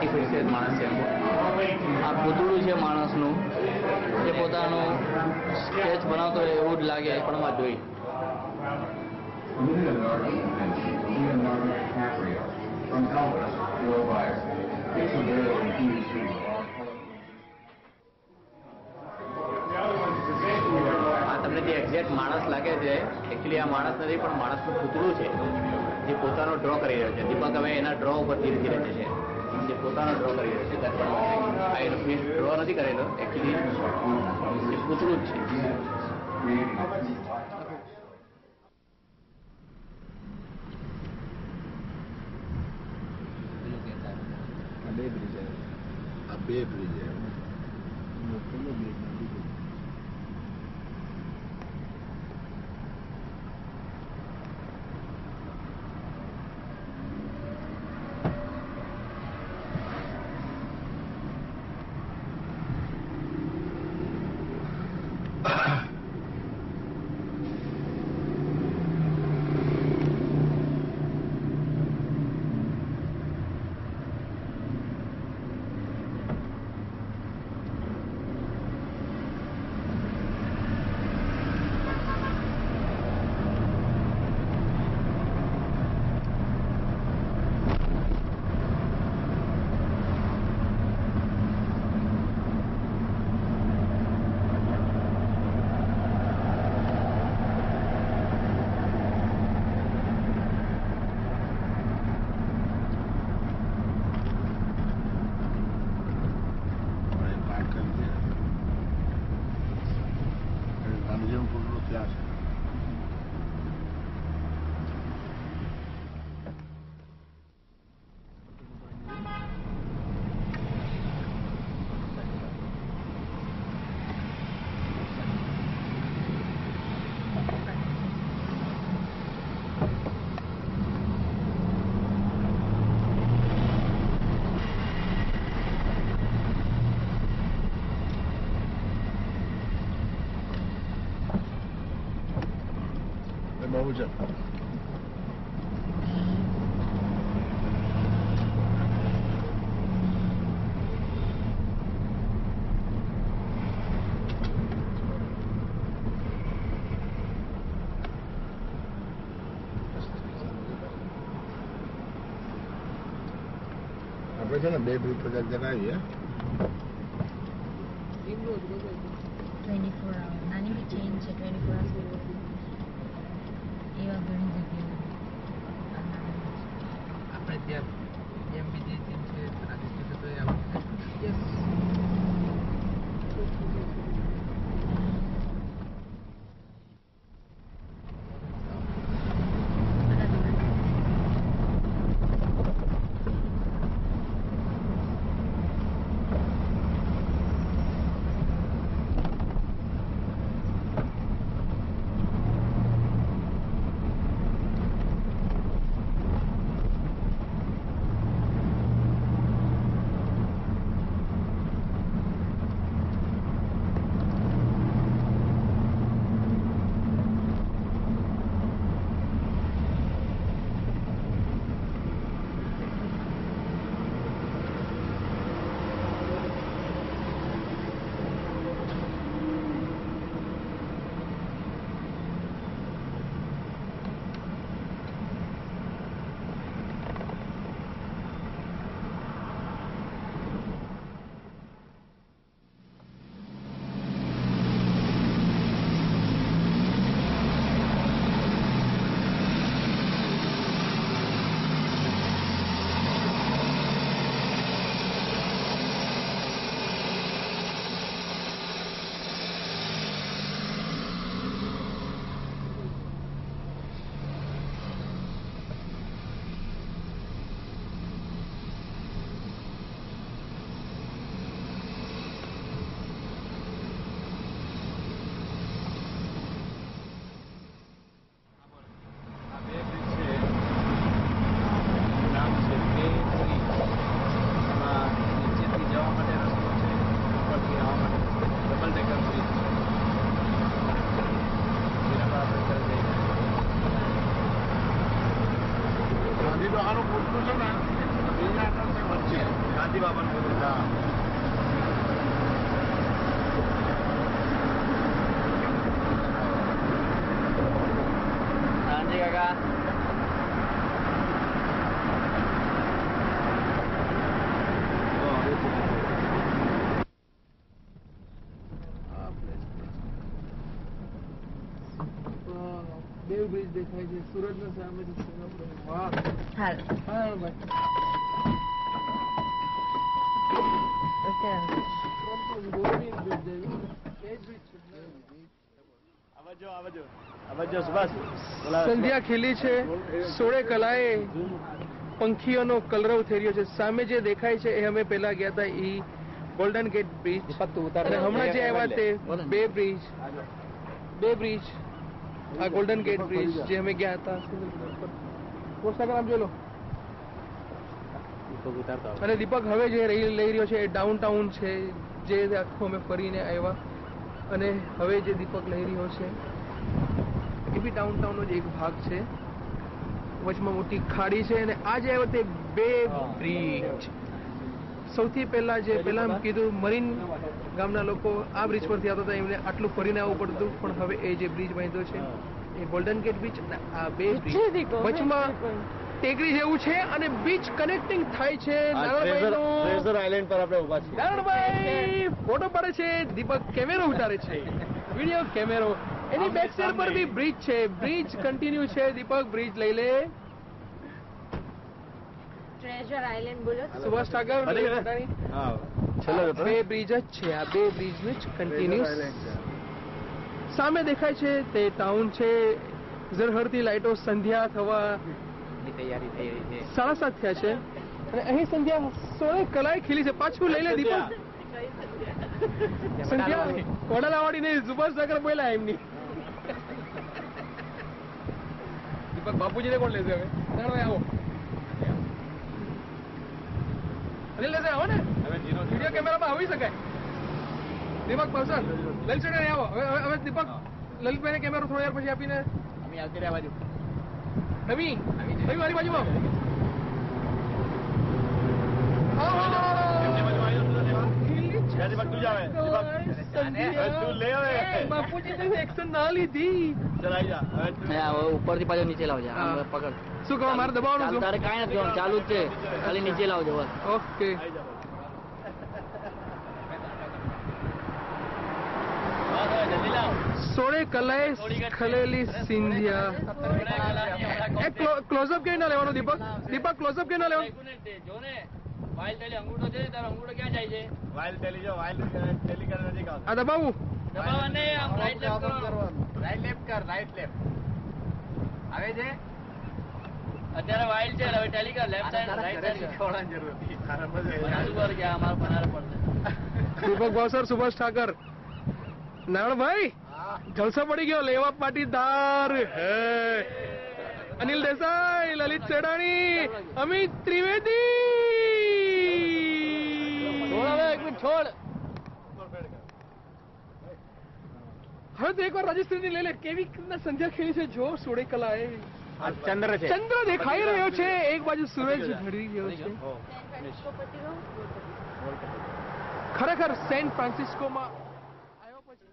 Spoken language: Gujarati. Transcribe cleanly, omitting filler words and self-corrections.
આર્ટિફિશિયલ માણસ છે. આ પૂતળું છે માણસનું, એ પોતાનું સ્કેચ બનાવતો હોય એવું જ લાગે પણ માં જોઈ. Leonardo DiCaprio from Elvis drove by. It's a very huge તમને જે એક્ઝેક્ટ માણસ લાગે છે એકચ્યુઅલી આ માણસ નથી પણ માણસનું પૂતળું છે જે પોતાનો ડ્રો કરી રહ્યો છે. દીપક હવે એના ડ્રો ઉપર ધીરે ધીરે છે જે પોતાનો ડ્રો કરી રહ્યો છે. આ એનો ડ્રો નથી કરેલો, એકચ્યુઅલી એ પૂતળું જ છે. A બે બ્રિજ બહુ જ આપણે છે ને બે બ્રિજ પર જણાવીએ 24 hours. નાની બી ચેન્જ છે 24 hours. એવા ઘણી જગ્યાએ આપણે ત્યાં જેમ બીજી ચીજ છે રાજસ્થાન તો યસ શાંતિ કાકા. દેવ બ્રિજ દેખાય છે સુરત ના સામે વાહ હાલ હા ભાઈ સંધ્યા ખીલી છે સોળે કલાએ પંખીઓનો કલરવ થઈ રહ્યો છે સામે જે દેખાય છે એ અમે પેલા ગયા હતા એ ગોલ્ડન ગેટ બ્રિજ અને હમણાં જે આવ્યા તે બે બ્રિજ આ ગોલ્ડન ગેટ બ્રિજ જે અમે ગયા હતા આમ જોઈ લો અને દીપક હવે જે લઈ રહ્યો છે એ ડાઉનટાઉન છે જે આખું અમે ફરીને આવ્યા અને હવે જે દીપક લઈ રહ્યો છે એ બી ડાઉનટાઉનનો જ એક ભાગ છે વચમાં મોટી ખાડી છે અને આ જે આવ્યો તે બે બ્રિજ સૌથી પહેલા જે પેલા કીધું મરીન ગામના લોકો આ બ્રિજ પરથી આવતા હતા એમને આટલું ફરીને આવવું પડતું પણ હવે એ જે બ્રિજ બાંધ્યો છે એ ગોલ્ડન ગેટ બ્રિજ અને આ બે બ્રિજ વચમાં ટેકરી જેવું છે અને બીચ કનેક્ટિંગ થાય છે ટ્રેઝર આઇલેન્ડ પર આપણે ઉભા છીએ. નારાયણભાઈ ફોટો પાડે છે દીપક કેમેરો ઉતારે છે વિડીયો કેમેરો એની બેક સાઈડ પર બી બ્રિજ છે બ્રિજ કન્ટિન્યુ છે દીપક બ્રિજ લઈ લે ટ્રેઝર આઇલેન્ડ બોલો સુભાષ ઠાકર હા છેલ્લે જતો બે બ્રિજ જ છે આ બે બ્રિજ નું જ કન્ટિન્યુઅસ સામે દેખાય છે તે ટાઉન છે ઝરહરતી લાઈટો સંધ્યા થવા ની તૈયારી થઈ રહી છે. 7:30 થયા છે અને અહીં સંધ્યા 16 કલાએ ખીલી છે પાછું લઈ લે દીપક સંધ્યા કોડાલાવાડી ને સુભાષ નગર બોલ્યા એમની દીપક બાપુજીને કોણ લેશે હવે ચાલો આવો અનિલ લેશે આવો ને વિડીયો કેમેરામાં આવી શકાય દીપક ભાવસર લલિત ચડે આવો હવે દીપક લલિતભાઈને કેમેરો થોડો યાર પછી આપીને અમે આવતી રહ્યા બાજુ. રવિ મારી બાજુમાં બાપુજી એક્શન ના લીધી ઉપરથી પાછો નીચે લાવજો. હા. પકડ. શું કહો મારે દબાવવાનું શું તારે કાંઈ નથી કરવાનું, ચાલુ જ છે, ખાલી નીચે લાવજો બસ. ઓકે સોળે કલાએ ખલેલી સિંધિયા ક્લોઝઅપ કેવી ના લેવાનું દીપક ક્લોઝઅપ કેવી ના લેવાનું જો ને વાઇલ ટેલી અંગૂઠો છે, તારો અંગૂઠો ક્યાં જાય છે? આ દબાવું દબાવવા નહીં, આમ રાઈટ લેફ્ટ કરવાનું. રાઈટ લેફ્ટ કર, રાઈટ લેફ્ટ આવે છે. અત્યારે વાઇલ છે, હવે ટેલી કર, લેફ્ટ સાઈડ રાઈટ સાઈડ ખોળવાની જરૂર હતી. ચાલુ કર કે અમારો બનારે પડશે. દીપક ભાવસર સુભાષ ઠાકર નારણભાઈ જલસો પડી ગયો લેવા પાટીદાર હે અનિલ દેસાઈ લલિત સેડાણી અમિત ત્રિવેદી છોડ. હવે તો એકવાર રાજસ્થાની લઈ લે કેવી રીતના સંધ્યા ખેલી છે જો સોળે કલાએ ચંદ્ર છે. ચંદ્ર દેખાઈ રહ્યો છે એક બાજુ સૂરજ ઢળી ગયો છે ખરેખર સેન્ટ ફ્રાન્સિસ્કોમાં આવ્યો પછી